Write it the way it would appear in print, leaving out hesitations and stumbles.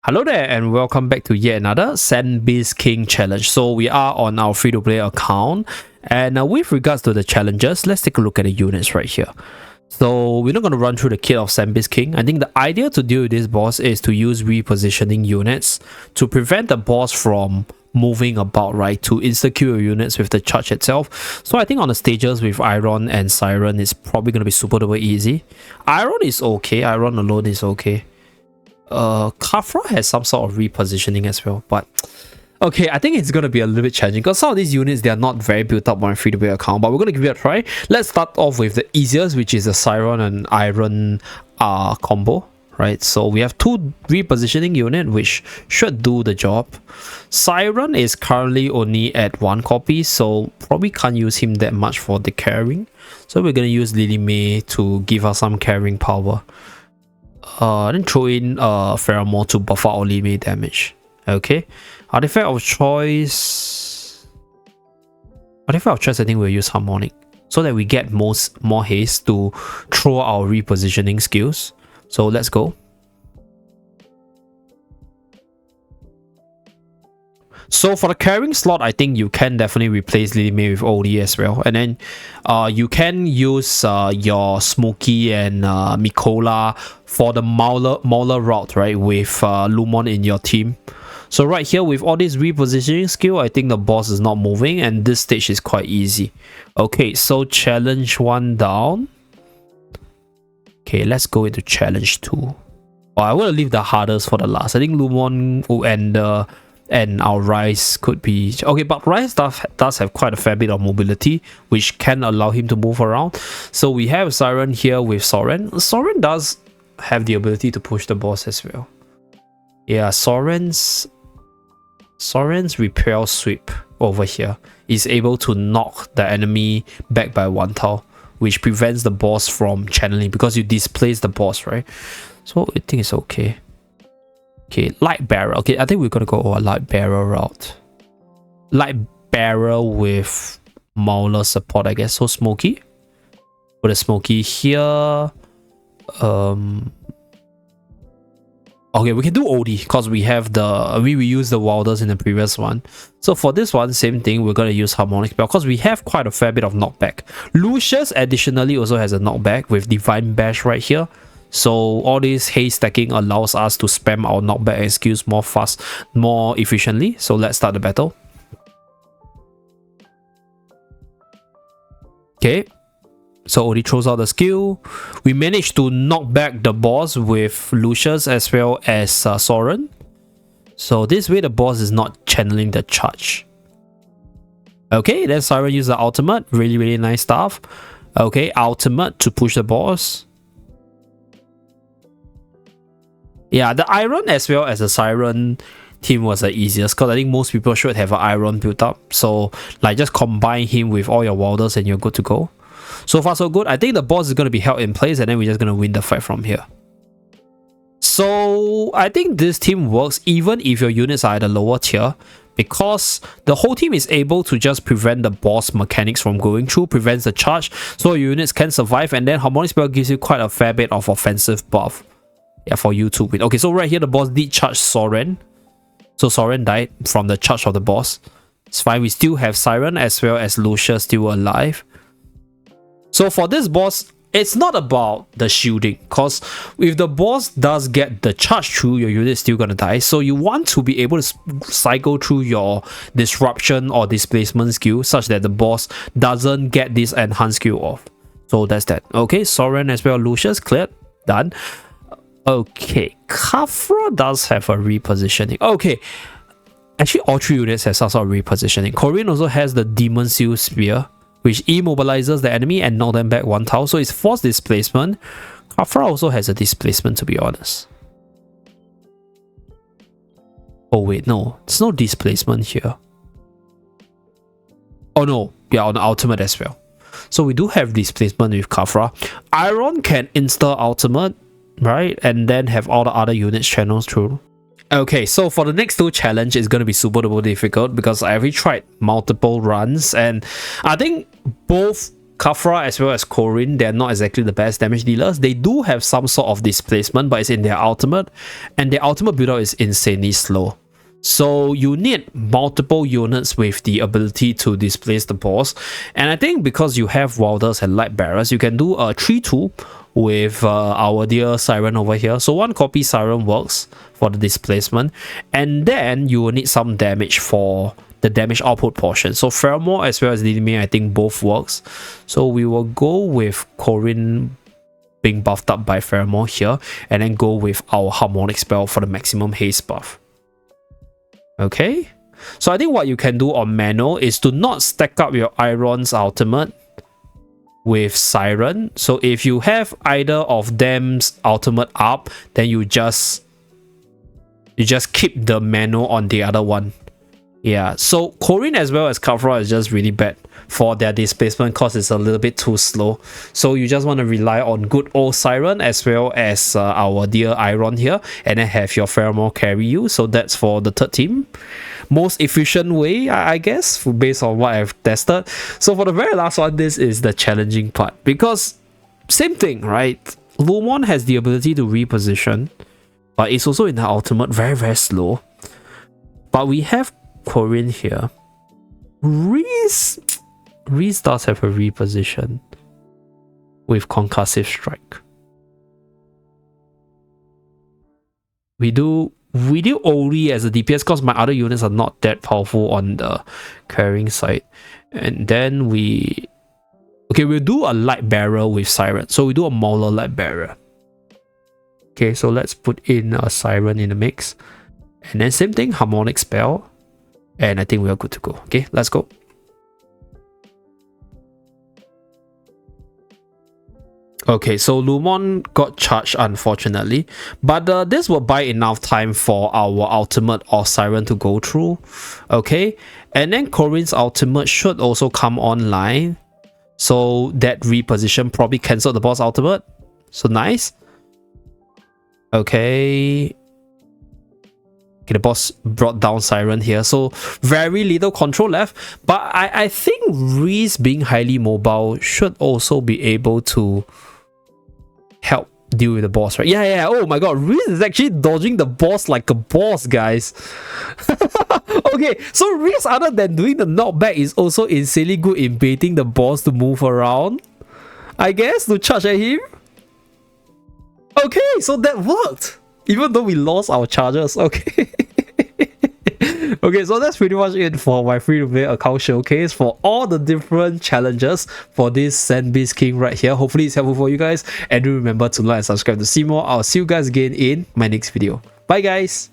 Hello there and welcome back to yet another Sandbeast King challenge. So we are on our free-to-play account, and with regards to the challenges, let's take a look at the units right here. So we're not going to run through the kit of Sandbeast King. I think the idea to deal with this boss is to use repositioning units to prevent the boss from moving about, right, to insta-kill units with the charge itself. So I think on the stages with Iron and Siren, it's probably going to be super duper easy. Iron is okay, Iron alone is okay. Khafra has some sort of repositioning as well, but okay, I think it's going to be a little bit challenging because some of these units, they are not very built up on a free-to-play account, but we're going to give it a try. Let's start off with the easiest, which is the Siren and Iron combo, right? So we have two repositioning unit, which should do the job. Siren is currently only at 1 copy, so probably can't use him that much for the carrying. So we're going to use Lily May to give us some carrying power. Then throw in Pheromone to buff out our Lily damage. Okay. Artifact of choice. I think we'll use Harmonic so that we get more haste to throw our repositioning skills. So let's go. So for the carrying slot, I think you can definitely replace Lily May with OD as well. And then you can use your Smokey and Mikola for the Mauler route, right? With Lumon in your team. So right here, with all this repositioning skill, I think the boss is not moving and this stage is quite easy. Okay, so challenge 1 down. Okay, let's go into challenge 2. Oh, I want to leave the hardest for the last. I think Lumon and our Rise could be okay, but Rise does have quite a fair bit of mobility, which can allow him to move around. So we have Siren here with Soren. Soren does have the ability to push the boss as well. Yeah, Soren's repel sweep over here is able to knock the enemy back by 1 tile, which prevents the boss from channeling because you displace the boss, right? So I think it's okay. Okay, light barrel. Okay, I think we're gonna go a light barrel route. Light barrel with Mauler support, I guess. So Smokey. Put a Smokey here. Okay, we can do OD because we have we use the Wilders in the previous one. So for this one, same thing, we're gonna use Harmonic Spell because we have quite a fair bit of knockback. Lucius additionally also has a knockback with Divine Bash right here. So all this haste stacking allows us to spam our knockback and skills more fast, more efficiently. So let's start the battle. Okay. So Odie throws out the skill. We managed to knock back the boss with Lucius as well as Soren. So this way the boss is not channeling the charge. Okay, then Siren used the ultimate. Really nice stuff. Okay, ultimate to push the boss. Yeah, the Iron as well as the Siren team was the easiest because I think most people should have an Iron built up. So like just combine him with all your Wilders and you're good to go. So far so good. I think the boss is going to be held in place and then we're just going to win the fight from here. So I think this team works even if your units are at a lower tier, because the whole team is able to just prevent the boss mechanics from going through, prevents the charge, so your units can survive, and then Harmonic Spell gives you quite a fair bit of offensive buff. Yeah, for you to win. Okay, so right here the boss did charge Soren. So Soren died from the charge of the boss. It's fine. We still have Siren as well as Lucius still alive. So for this boss, it's not about the shielding, because if the boss does get the charge through, your unit is still gonna die. So you want to be able to cycle through your disruption or displacement skill such that the boss doesn't get this enhanced skill off. So that's that. Okay, Soren as well, Lucius cleared, done. Okay, Khafra does have a repositioning. Okay, actually all 3 units have some sort of repositioning. Korean also has the Demon Seal Spear, which immobilizes the enemy and knock them back 1 tile. So it's forced displacement. Khafra also has a displacement, to be honest. Oh wait, no. There's no displacement here. Oh no, yeah, on the ultimate as well. So we do have displacement with Khafra. Iron can insta ultimate, right, and then have all the other units channels through. Okay, so for the next 2 challenge, it's going to be super difficult because I already tried multiple runs and I think both Khafra as well as Corrin, they're not exactly the best damage dealers. They do have some sort of displacement, but it's in their ultimate, and their ultimate build-up is insanely slow. So you need multiple units with the ability to displace the boss. And I think because you have Wilders and Light Bearers, you can do a 3-2 with our dear Siren over here. So 1 copy Siren works for the displacement, and then you will need some damage for the damage output portion. So Pheromore as well as Didime, I think both works. So we will go with Corrin being buffed up by Pheromore here, and then go with our Harmonic spell for the maximum haste buff. Okay, so I think what you can do on Mano is to not stack up your Iron's ultimate with Siren. So if you have either of them's ultimate up, then you just keep the Mano on the other one. Yeah, so Corrin as well as Khafra is just really bad for their displacement because it's a little bit too slow. So you just want to rely on good old Siren as well as our dear Iron here, and then have your Pheromore carry you. So that's for the third team. Most efficient way, I guess, based on what I've tested. So for the very last one, this is the challenging part, because same thing, right? Lumon has the ability to reposition, but it's also in the ultimate very, very slow. But we have Corrin here. Reese does have a reposition with Concussive Strike. We do Ori as a DPS because my other units are not that powerful on the carrying side. And then we'll do a Light Bearer with Siren. So we do a Mauler Light Bearer. Okay, so let's put in a Siren in the mix. And then same thing, Harmonic spell. And I think we are good to go. Okay, let's go. Okay, so Lumon got charged unfortunately, but this will buy enough time for our ultimate or Siren to go through. Okay, and then Corrin's ultimate should also come online, so that reposition probably cancelled the boss ultimate. So nice. Okay, the boss brought down Siren here, so very little control left. But I think Reese being highly mobile should also be able to help deal with the boss, right? Yeah. Oh my god, Reese is actually dodging the boss like a boss, guys. Okay, so Reese, other than doing the knockback, is also insanely good in baiting the boss to move around, I guess, to charge at him. Okay, so that worked, even though we lost our charges. Okay. Okay, so that's pretty much it for my free-to-play account showcase for all the different challenges for this Sandbeast King right here. Hopefully it's helpful for you guys, and do remember to like and subscribe to see more. I'll see you guys again in my next video. Bye guys.